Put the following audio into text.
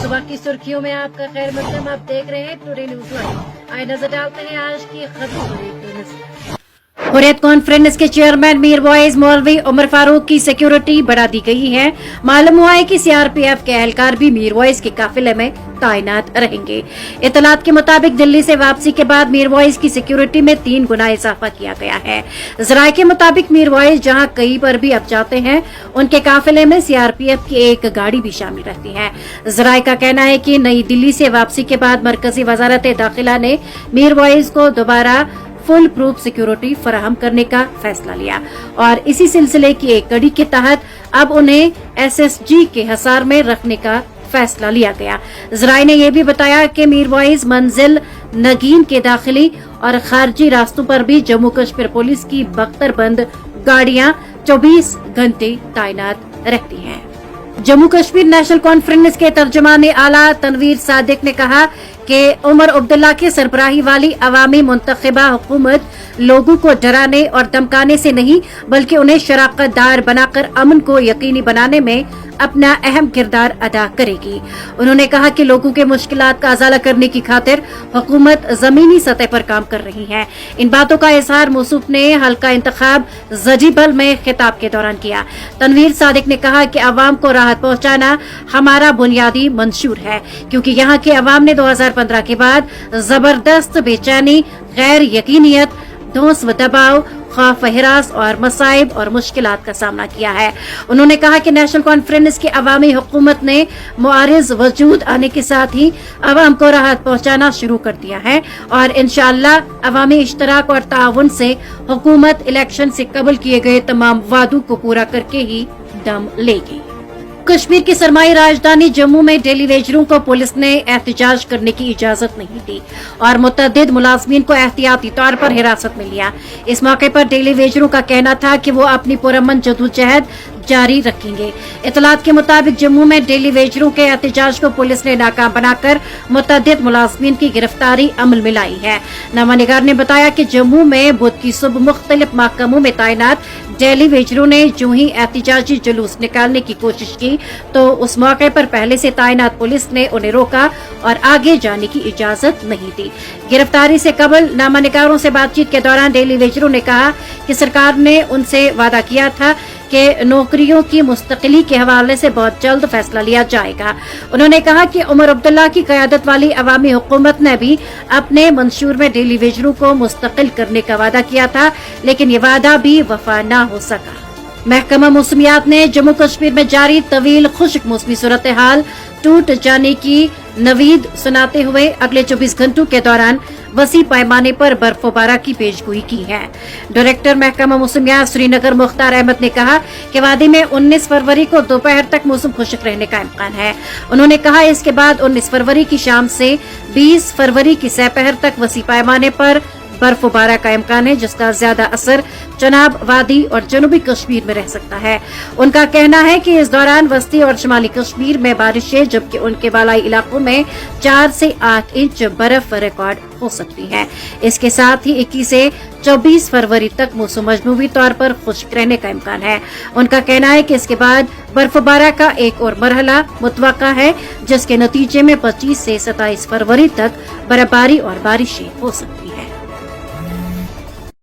सुबह की सुर्खियों में आपका खैर मकदम। आप देख रहे हैं टुडे न्यूज लाइव। आइए नजर डालते हैं आज की खबरों। हुर्रियत कॉन्फ्रेंस के चेयरमैन मीर वाइज मौलवी उमर फारूक की सिक्योरिटी बढ़ा दी गई है। मालूम हुआ है कि सीआरपीएफ के एहलकार भी मीर वाइज के काफिले में तैनात रहेंगे। इतलात के मुताबिक दिल्ली से वापसी के बाद मीर वाइज की सिक्योरिटी में 3 गुना इजाफा किया गया है। जराये के मुताबिक मीर वाइज जहां कहीं पर भी अब जाते हैं, उनके काफिले में सीआरपीएफ की एक गाड़ी भी शामिल रहती है। जराये का कहना है कि नई दिल्ली से वापसी के बाद मरकजी वजारत दाखिला ने मीर वाइज को दोबारा फुल प्रूफ सिक्योरिटी फराहम करने का फैसला लिया और इसी सिलसिले की एक कड़ी के तहत अब उन्हें एसएसजी के हिसार में रखने का फैसला लिया गया। जराये ने यह भी बताया कि मीर वाइज मंजिल नगीन के दाखिली और खारजी रास्तों पर भी जम्मू कश्मीर पुलिस की बख्तरबंद गाड़ियां 24 घंटे तैनात रहती हैं। जम्मू कश्मीर नेशनल कॉन्फ्रेंस के तर्जुमान आला तनवीर सादिक ने कहा कि उमर अब्दुल्ला की सरबराही वाली अवामी मुंतखबा हुकूमत लोगों को डराने और धमकाने से नहीं बल्कि उन्हें शराकतदार बनाकर अमन को यकीनी बनाने में अपना अहम किरदार अदा करेगी। उन्होंने कहा कि लोगों के मुश्किलात का अजाला करने की खातिर हुकूमत जमीनी सतह पर काम कर रही है। इन बातों का इजहार मौसूफ ने हल्का इंतखाब जजीबल में खिताब के दौरान किया। तनवीर सादिक ने कहा कि अवाम को राहत पहुंचाना हमारा बुनियादी मंशूर है, क्योंकि यहाँ के अवाम ने 2015 के बाद जबरदस्त बेचैनी, गैर यकीनियत, धौंस व दबाव, खौफ हिरास और मसाइब और मुश्किलात का सामना किया है। उन्होंने कहा कि नेशनल कॉन्फ्रेंस की अवामी हुकूमत ने मुआरिज वजूद आने के साथ ही अवाम को राहत पहुंचाना शुरू कर दिया है और इंशाअल्लाह अवामी इश्तराक और ताउन से हुकूमत इलेक्शन से कबल किए गए तमाम वादों को पूरा करके ही दम लेगी। कश्मीर की सरमाई राजधानी जम्मू में डेली वेजरों को पुलिस ने एहतजाज करने की इजाजत नहीं दी और मुतअद्दिद मुलाजमीन को एहतियाती तौर पर हिरासत में लिया। इस मौके पर डेली वेजरों का कहना था कि वो अपनी पुरअमन जदोजहद जारी रखेंगे। इतलात के मुताबिक जम्मू में डेली वेजरों के एहतजाज को पुलिस ने नाकाम बनाकर मुतअद्दिद मुलाजमीन की गिरफ्तारी अमल में लाई है। नवानिगार ने बताया कि जम्मू में बुध की सुबह मुख्तलिफ महकमों में तैनात डेली वेजरों ने जो ही एहतजाजी जुलूस निकालने की कोशिश की तो उस मौके पर पहले से तैनात पुलिस ने उन्हें रोका और आगे जाने की इजाजत नहीं दी। गिरफ्तारी से कबल नामानिगारों से बातचीत के दौरान डेली वेजरों ने कहा कि सरकार ने उनसे वादा किया था कि नौकरियों की मुस्तकिली के हवाले से बहुत जल्द फैसला लिया जाएगा। उन्होंने कहा कि उमर अब्दुल्ला की क़यादत वाली अवामी हुकूमत ने भी अपने मंशूर में डेली वेजरों को मुस्तकिल करने का वादा किया था, लेकिन ये वादा भी वफा न हो सका। महकमा मौसमियात ने जम्मू कश्मीर में जारी तवील खुश्क मौसमी सूरत हाल टूट जाने की नवीद सुनाते हुए अगले 24 घंटों के दौरान वसी पैमाने पर बर्फबारी की पेशगोई की है। डायरेक्टर महकमा मौसमियात श्रीनगर मुख्तार अहमद ने कहा कि वादी में 19 फरवरी को दोपहर तक मौसम खुश्क रहने का इम्कान है। उन्होंने कहा इसके बाद 19 फरवरी की शाम से 20 फरवरी की सपहर तक वसी पैमाने पर बर्फबारी का इम्कान है, जिसका ज्यादा असर चनाब वादी और जनूबी कश्मीर में रह सकता है। उनका कहना है कि इस दौरान वस्ती और शुमाली कश्मीर में बारिशें जबकि उनके बालाई इलाकों में 4 से 8 इंच बर्फ रिकॉर्ड हो सकती है। इसके साथ ही 21 से 24 फरवरी तक मौसम मजमूई तौर पर खुश्क रहने का इम्कान है। उनका कहना है कि इसके बाद बर्फबारी का एक और मरहला मुतवक्का है, जिसके नतीजे में 25 से 27 फरवरी तक बर्फबारी और बारिशें हो सकती हैं।